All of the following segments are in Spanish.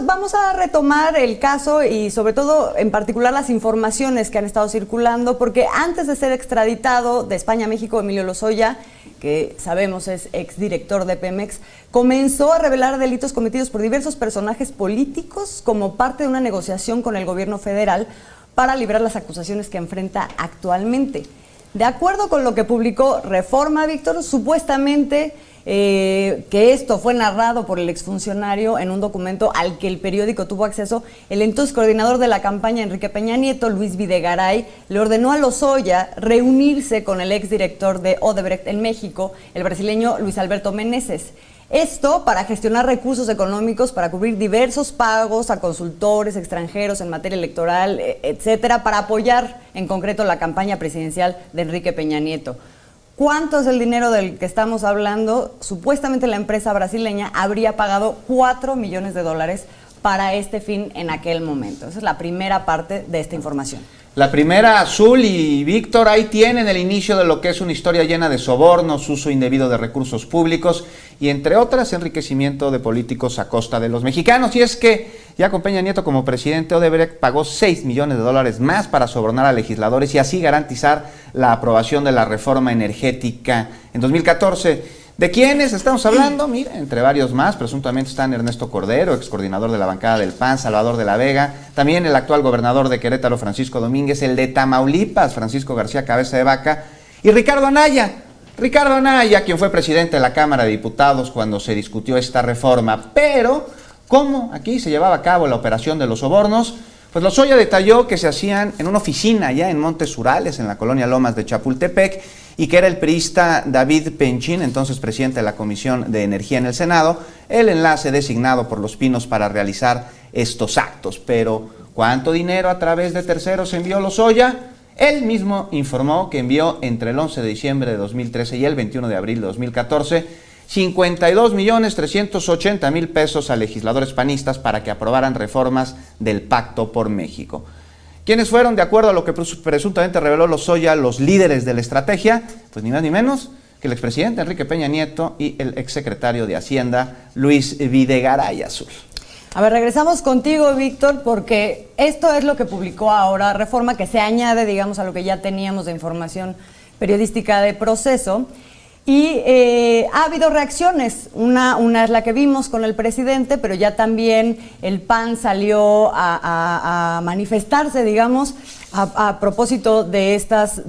vamos a retomar el caso y sobre todo en particular las informaciones que han estado circulando, porque antes de ser extraditado de España a México, Emilio Lozoya, que sabemos es exdirector de Pemex, comenzó a revelar delitos cometidos por diversos personajes políticos como parte de una negociación con el gobierno federal para librar las acusaciones que enfrenta actualmente. De acuerdo con lo que publicó Reforma, Víctor, supuestamente que esto fue narrado por el exfuncionario en un documento al que el periódico tuvo acceso, el entonces coordinador de la campaña Enrique Peña Nieto, Luis Videgaray, le ordenó a Lozoya reunirse con el exdirector de Odebrecht en México, el brasileño Luis Alberto Meneses. Esto para gestionar recursos económicos para cubrir diversos pagos a consultores extranjeros en materia electoral, etcétera, para apoyar en concreto la campaña presidencial de Enrique Peña Nieto. ¿Cuánto es el dinero del que estamos hablando? Supuestamente la empresa brasileña habría pagado $4 millones para este fin en aquel momento. Esa es la primera parte de esta información. La primera, Azul y Víctor, ahí tienen el inicio de lo que es una historia llena de sobornos, uso indebido de recursos públicos y, entre otras, enriquecimiento de políticos a costa de los mexicanos. Y es que ya con Peña Nieto como presidente, Odebrecht pagó $6 millones más para sobornar a legisladores y así garantizar la aprobación de la reforma energética en 2014. ¿De quiénes estamos hablando? Mira, entre varios más, presuntamente están Ernesto Cordero, ex coordinador de la bancada del PAN, Salvador de la Vega, también el actual gobernador de Querétaro, Francisco Domínguez, el de Tamaulipas, Francisco García Cabeza de Vaca, y Ricardo Anaya, quien fue presidente de la Cámara de Diputados cuando se discutió esta reforma. Pero, ¿cómo aquí se llevaba a cabo la operación de los sobornos? Pues Lozoya detalló que se hacían en una oficina allá en Montes Urales, en la colonia Lomas de Chapultepec, y que era el priista David Penchín, entonces presidente de la Comisión de Energía en el Senado, el enlace designado por Los Pinos para realizar estos actos. Pero, ¿cuánto dinero a través de terceros envió Lozoya? Él mismo informó que envió entre el 11 de diciembre de 2013 y el 21 de abril de 2014 $52,380,000 pesos a legisladores panistas para que aprobaran reformas del Pacto por México. ¿Quiénes fueron, de acuerdo a lo que presuntamente reveló Lozoya, los líderes de la estrategia? Pues ni más ni menos que el expresidente Enrique Peña Nieto y el exsecretario de Hacienda, Luis Videgaray, Azul. A ver, regresamos contigo, Víctor, porque esto es lo que publicó ahora Reforma, que se añade, digamos, a lo que ya teníamos de información periodística de Proceso. Y ha habido reacciones, una es la que vimos con el presidente, pero ya también el PAN salió a manifestarse, digamos, a propósito de estas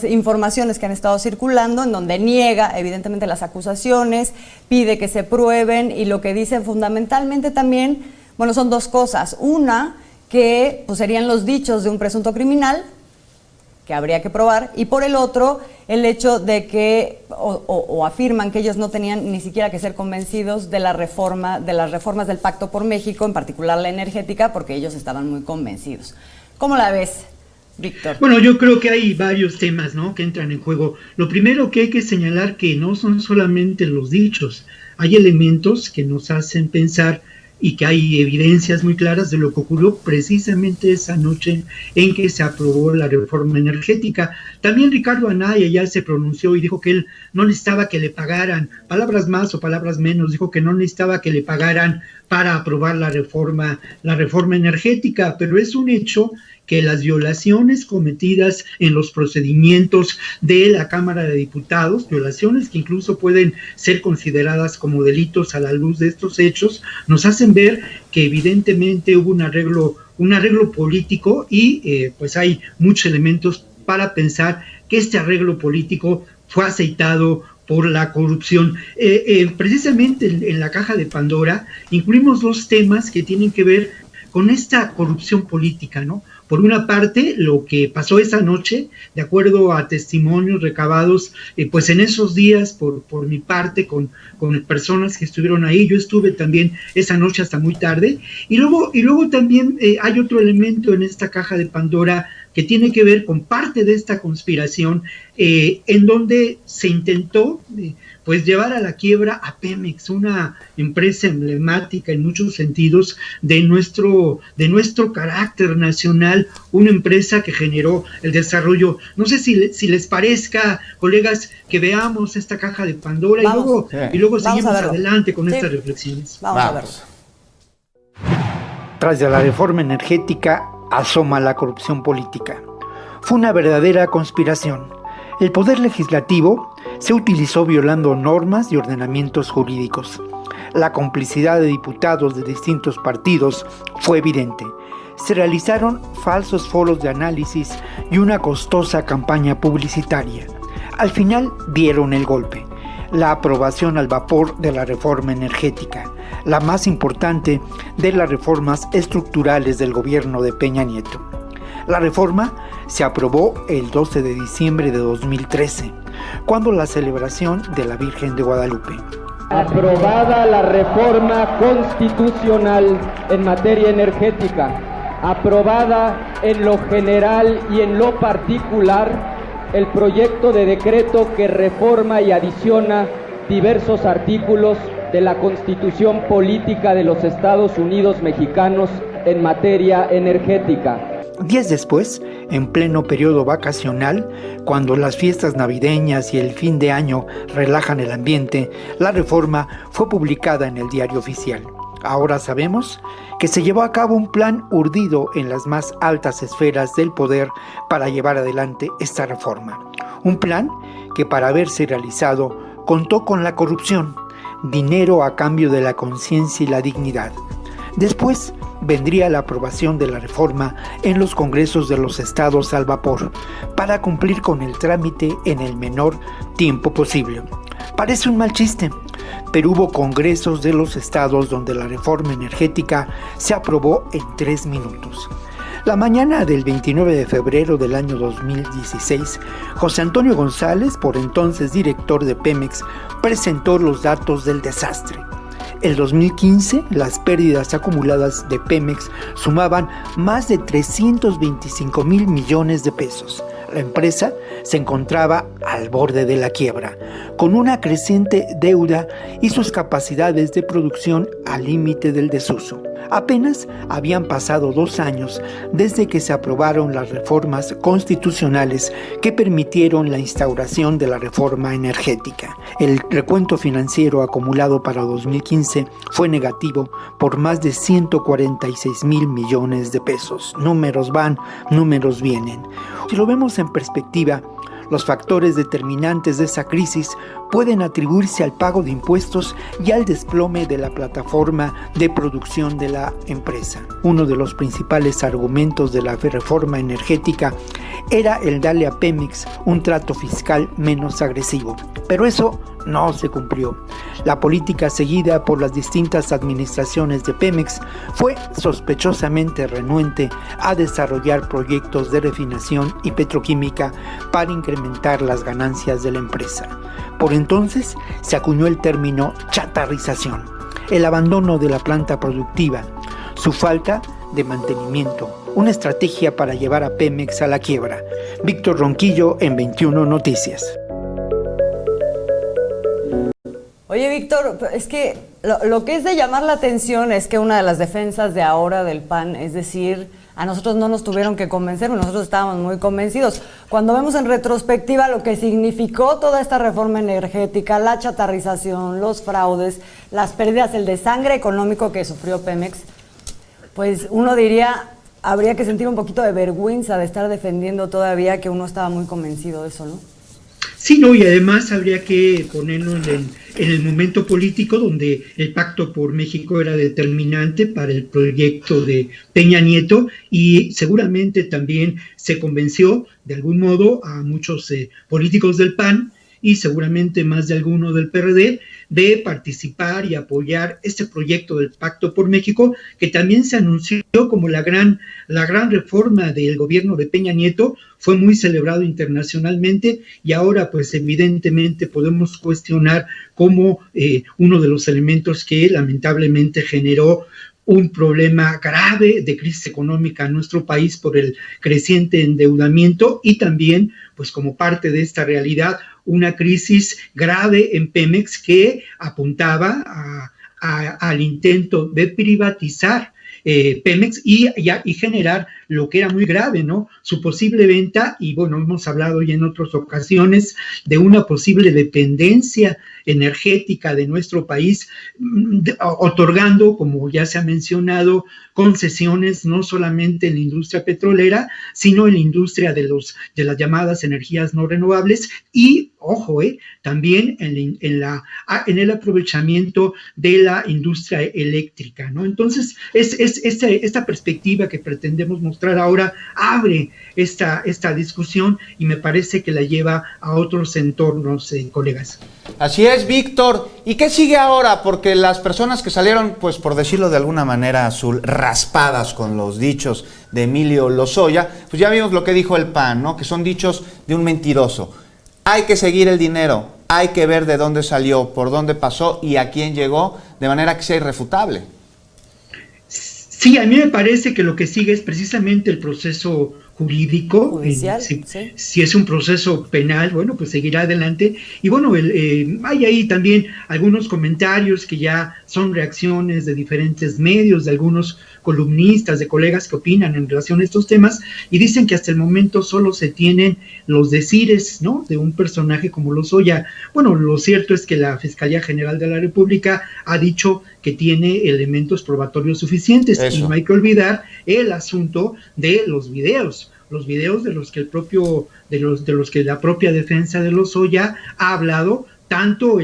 informaciones que han estado circulando, en donde niega evidentemente las acusaciones, pide que se prueben, y lo que dicen fundamentalmente también, bueno, son dos cosas. Una, que pues serían los dichos de un presunto criminal, que habría que probar, y por el otro, el hecho de que, o afirman que ellos no tenían ni siquiera que ser convencidos de las reformas del Pacto por México, en particular la energética, porque ellos estaban muy convencidos. ¿Cómo la ves, Víctor? Bueno, yo creo que hay varios temas, ¿no?, que entran en juego. Lo primero que hay que señalar que no son solamente los dichos, hay elementos que nos hacen pensar y que hay evidencias muy claras de lo que ocurrió precisamente esa noche en que se aprobó la reforma energética. También Ricardo Anaya ya se pronunció y dijo que él no necesitaba que le pagaran, palabras más o palabras menos, dijo que no necesitaba que le pagaran para aprobar la reforma energética, pero es un hecho que las violaciones cometidas en los procedimientos de la Cámara de Diputados, violaciones que incluso pueden ser consideradas como delitos a la luz de estos hechos, nos hacen ver que evidentemente hubo un arreglo político y pues hay muchos elementos para pensar que este arreglo político fue aceitado por la corrupción. Precisamente en la caja de Pandora incluimos dos temas que tienen que ver con esta corrupción política, ¿no? Por una parte, lo que pasó esa noche, de acuerdo a testimonios recabados, pues en esos días, por mi parte, con personas que estuvieron ahí, yo estuve también esa noche hasta muy tarde, y luego también hay otro elemento en esta caja de Pandora que tiene que ver con parte de esta conspiración, en donde se intentó pues llevar a la quiebra a Pemex, una empresa emblemática en muchos sentidos de nuestro carácter nacional, una empresa que generó el desarrollo. No sé si les parezca, colegas, que veamos esta caja de Pandora y luego seguimos adelante con estas reflexiones. Vamos a verlo. Tras de la reforma energética asoma la corrupción política. Fue una verdadera conspiración. El poder legislativo se utilizó violando normas y ordenamientos jurídicos. La complicidad de diputados de distintos partidos fue evidente. Se realizaron falsos foros de análisis y una costosa campaña publicitaria. Al final dieron el golpe: la aprobación al vapor de la reforma energética, la más importante de las reformas estructurales del gobierno de Peña Nieto. La reforma se aprobó el 12 de diciembre de 2013, cuando la celebración de la Virgen de Guadalupe. Aprobada la reforma constitucional en materia energética, aprobada en lo general y en lo particular el proyecto de decreto que reforma y adiciona diversos artículos de la Constitución Política de los Estados Unidos Mexicanos en materia energética. Días después, en pleno periodo vacacional, cuando las fiestas navideñas y el fin de año relajan el ambiente, la reforma fue publicada en el Diario Oficial. Ahora sabemos que se llevó a cabo un plan urdido en las más altas esferas del poder para llevar adelante esta reforma. Un plan que, para haberse realizado, contó con la corrupción, dinero a cambio de la conciencia y la dignidad. Después vendría la aprobación de la reforma en los congresos de los estados al vapor, para cumplir con el trámite en el menor tiempo posible. Parece un mal chiste, pero hubo congresos de los estados donde la reforma energética se aprobó en 3 minutos. La mañana del 29 de febrero del año 2016, José Antonio González, por entonces director de Pemex, presentó los datos del desastre. El 2015, las pérdidas acumuladas de Pemex sumaban más de 325,000 millones de pesos. La empresa se encontraba al borde de la quiebra, con una creciente deuda y sus capacidades de producción al límite del desuso. Apenas habían pasado 2 años desde que se aprobaron las reformas constitucionales que permitieron la instauración de la reforma energética. El recuento financiero acumulado para 2015 fue negativo por más de 146,000 millones de pesos. Números van, números vienen. Si lo vemos en perspectiva, los factores determinantes de esa crisis pueden atribuirse al pago de impuestos y al desplome de la plataforma de producción de la empresa. Uno de los principales argumentos de la reforma energética era el darle a Pemex un trato fiscal menos agresivo, pero eso no se cumplió. La política seguida por las distintas administraciones de Pemex fue sospechosamente renuente a desarrollar proyectos de refinación y petroquímica para incrementar las ganancias de la empresa. Por entonces se acuñó el término chatarrización, el abandono de la planta productiva, su falta de mantenimiento, una estrategia para llevar a Pemex a la quiebra. Víctor Ronquillo en 21 Noticias. Oye, Víctor, es que lo que es de llamar la atención es que una de las defensas de ahora del PAN es decir, a nosotros no nos tuvieron que convencer, nosotros estábamos muy convencidos. Cuando vemos en retrospectiva lo que significó toda esta reforma energética, la chatarrización, los fraudes, las pérdidas, el desangre económico que sufrió Pemex, pues uno diría, habría que sentir un poquito de vergüenza de estar defendiendo todavía que uno estaba muy convencido de eso, ¿no? Sí, no, y además habría que ponerlo en el momento político donde el Pacto por México era determinante para el proyecto de Peña Nieto y seguramente también se convenció de algún modo a muchos políticos del PAN y seguramente más de alguno del PRD de participar y apoyar este proyecto del Pacto por México, que también se anunció como la gran reforma del gobierno de Peña Nieto. Fue muy celebrado internacionalmente y ahora pues evidentemente podemos cuestionar como uno de los elementos que lamentablemente generó un problema grave de crisis económica en nuestro país por el creciente endeudamiento y también, pues como parte de esta realidad, una crisis grave en Pemex que apuntaba al intento de privatizar Pemex y generar lo que era muy grave, ¿no? Su posible venta, y bueno, hemos hablado ya en otras ocasiones de una posible dependencia energética de nuestro país, otorgando, como ya se ha mencionado, concesiones no solamente en la industria petrolera, sino en la industria de las llamadas energías no renovables y, ojo, también en el aprovechamiento de la industria eléctrica, ¿no? Entonces, esta perspectiva que pretendemos mostrar ahora abre esta discusión y me parece que la lleva a otros entornos, colegas. Así es, Víctor. ¿Y qué sigue ahora? Porque las personas que salieron, pues por decirlo de alguna manera, azul, raspadas con los dichos de Emilio Lozoya, pues ya vimos lo que dijo el PAN, ¿no? Que son dichos de un mentiroso. Hay que seguir el dinero, hay que ver de dónde salió, por dónde pasó y a quién llegó, de manera que sea irrefutable. Sí, a mí me parece que lo que sigue es precisamente el proceso jurídico. Judicial, si es un proceso penal, bueno, pues seguirá adelante. Y bueno, hay ahí también algunos comentarios que ya son reacciones de diferentes medios, de algunos columnistas, de colegas que opinan en relación a estos temas, y dicen que hasta el momento solo se tienen los decires, ¿no?, de un personaje como Lozoya. Bueno, lo cierto es que la Fiscalía General de la República ha dicho que tiene elementos probatorios suficientes. Eso. Y no hay que olvidar el asunto de los videos de los que de los que la propia defensa de Lozoya ha hablado, tanto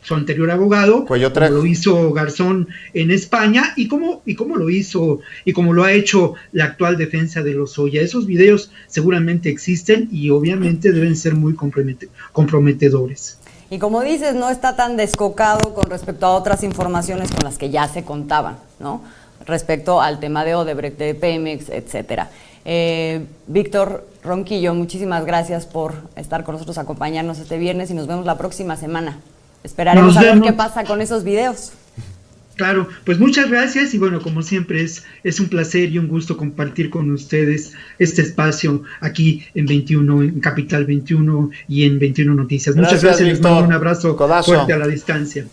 su anterior abogado, como lo hizo Garzón en España, y como lo ha hecho la actual defensa de Lozoya. Esos videos seguramente existen y obviamente deben ser muy comprometedores. Y como dices, no está tan descocado con respecto a otras informaciones con las que ya se contaban, ¿no?, respecto al tema de Odebrecht, de Pemex, etcétera. Víctor Ronquillo, muchísimas gracias por estar con nosotros, acompañarnos este viernes, y nos vemos la próxima semana. Esperaremos a ver qué pasa con esos videos. Claro, pues muchas gracias, y bueno, como siempre es un placer y un gusto compartir con ustedes este espacio aquí en Capital 21 y en 21 Noticias. Muchas gracias, les mando un abrazo fuerte a la distancia.